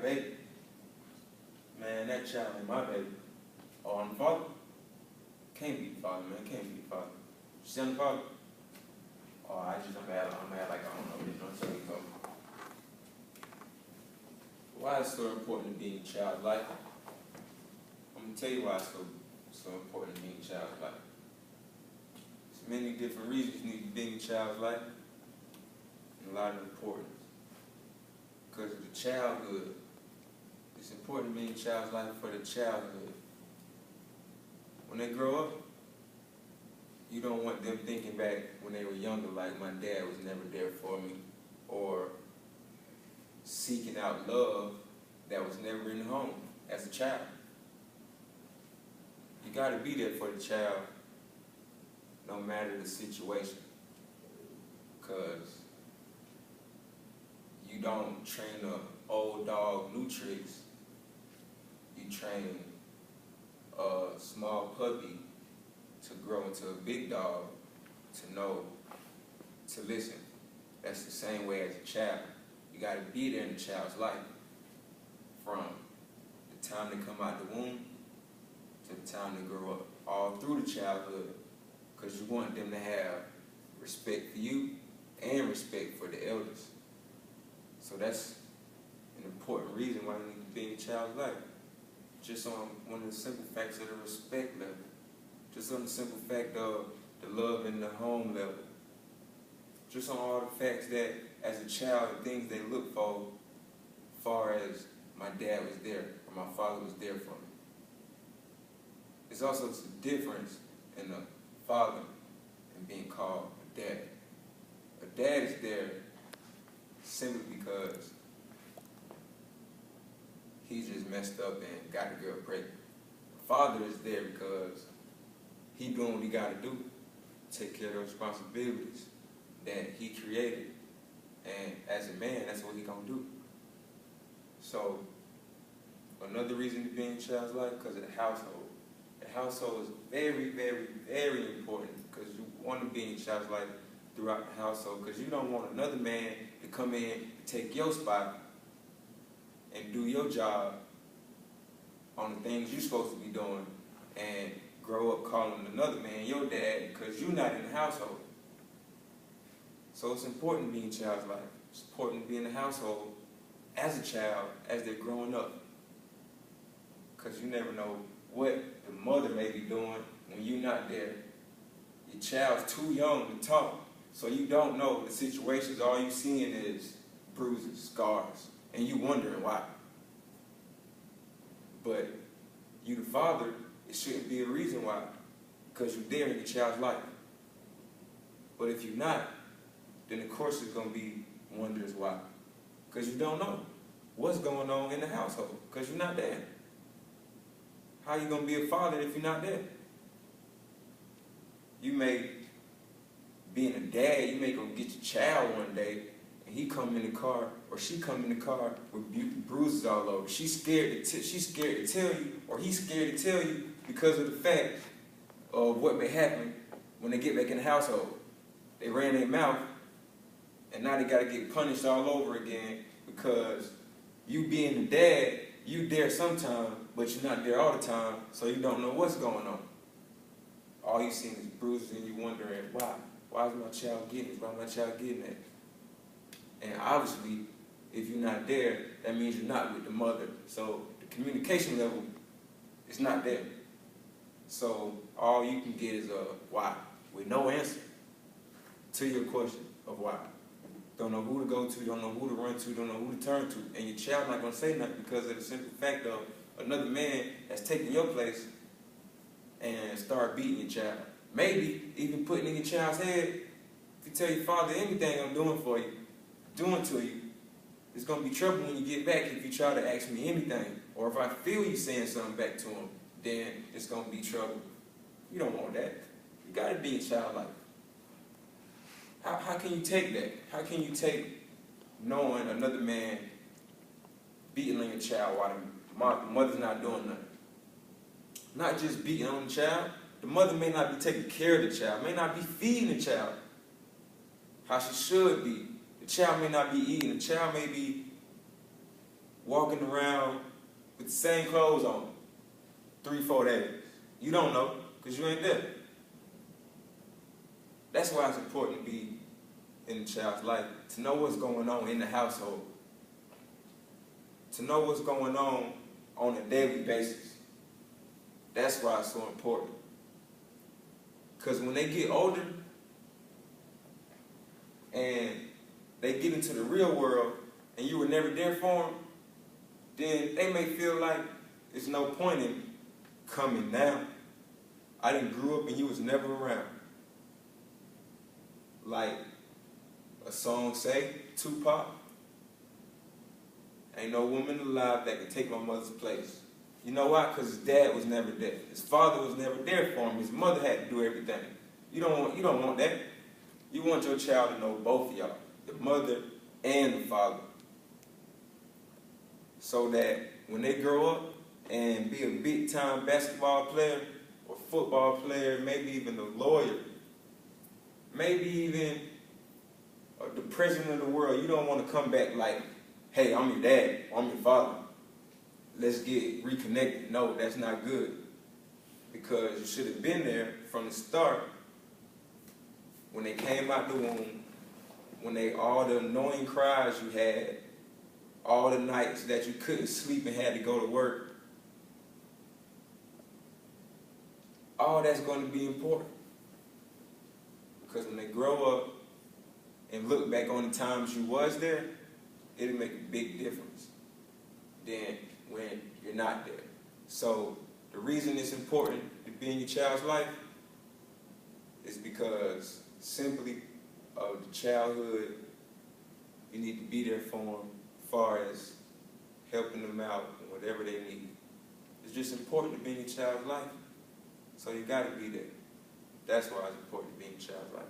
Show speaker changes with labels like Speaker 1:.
Speaker 1: baby. Man, that child ain't my baby. Oh, I'm the father? Can't be the father, man. Can't be the father. You see I'm the father? Oh, I'm mad like I don't know. You know what I'm saying? Why is it so important to be in a child's life? I'm going to tell you why it's so important to be in a child's life. There's many different reasons you need to be in a child's life, and a lot of importance. Because of the childhood. It's important to be in a child's life for the childhood. When they grow up, you don't want them thinking back when they were younger, like my dad was never there for me, or seeking out love that was never in the home as a child. You got to be there for the child no matter the situation, because you don't train an old dog new tricks. You train a small puppy to grow into a big dog, to know, to listen. That's the same way as a child. You got to be there in the child's life, from the time they come out the womb to the time they grow up, all through the childhood, because you want them to have respect for you and respect for the elders. So that's an important reason why you need to be in a child's life. Just on one of the simple facts of the respect level. Just on the simple fact of the love in the home level. Just on all the facts that, as a child, the things they look for, as far as my dad was there, or my father was there for me. There's also a difference in a father and being called a dad. A dad is there simply because he just messed up and got the girl pregnant. A father is there because he doing what he got to do, take care of the responsibilities that he created. And as a man, that's what he gonna do. So, another reason to be in a child's life, because of the household. The household is very, very, very important, because you want to be in a child's life throughout the household, because you don't want another man to come in and take your spot and do your job on the things you're supposed to be doing, and grow up calling another man your dad because you're not in the household. So it's important to be in a child's life. It's important to be in the household as a child, as they're growing up. Because you never know what the mother may be doing when you're not there. Your child's too young to talk, so you don't know the situations. All you're seeing is bruises, scars, and you wondering why. But you, the father, it shouldn't be a reason why, because you're there in your child's life. But if you're not, then of course it's going to be wonders why. Because you don't know what's going on in the household, because you're not there. How are you going to be a father if you're not there? You may, being a dad, you may go get your child one day, and he come in the car, or she come in the car with bruises all over. She's scared to tell you, or he's scared to tell you, because of the fact of what may happen when they get back in the household. They ran their mouth, and now they got to get punished all over again, because you being the dad, you there sometime, but you're not there all the time, so you don't know what's going on. All you see is bruises, and you wondering, why? Why is my child getting this? Why is my child getting that? And obviously, if you're not there, that means you're not with the mother. So the communication level is not there. So all you can get is a why, with no answer to your question of why. Don't know who to go to, don't know who to run to, don't know who to turn to. And your child not going to say nothing because of the simple fact of another man has taken your place and start beating your child. Maybe even putting in your child's head, if you tell your father anything I'm doing for you, doing to you, it's going to be trouble when you get back if you try to ask me anything. Or if I feel you saying something back to him, then it's going to be trouble. You don't want that. You got to be in child life. How can you take that? How can you take knowing another man beating on your child while the mother's not doing nothing? Not just beating on the child. The mother may not be taking care of the child, may not be feeding the child how she should be. The child may not be eating. The child may be walking around with the same clothes on 3-4 days. You don't know, because you ain't there. That's why it's important to be in the child's life, to know what's going on in the household, to know what's going on a daily basis. That's why it's so important. Because when they get older and they get into the real world and you were never there for them, then they may feel like there's no point in coming now. I done grew up and you was never around. Like a song say, Tupac, ain't no woman alive that can take my mother's place. You know why? Because his dad was never there. His father was never there for him. His mother had to do everything. You don't want that. You want your child to know both of y'all, the mother and the father. So that when they grow up and be a big-time basketball player or football player, maybe even a lawyer, maybe even the president of the world, you don't want to come back like, hey, I'm your dad, or I'm your father. Let's get reconnected. No, that's not good. Because you should have been there from the start when they came out the womb, when all the annoying cries you had, all the nights that you couldn't sleep and had to go to work. All that's going to be important. Because when they grow up and look back on the times you was there, it'll make a big difference than when you're not there. So the reason it's important to be in your child's life is because simply of the childhood, you need to be there for them as far as helping them out in whatever they need. It's just important to be in your child's life. So you got to be there. That's why it's important to be in your child's life.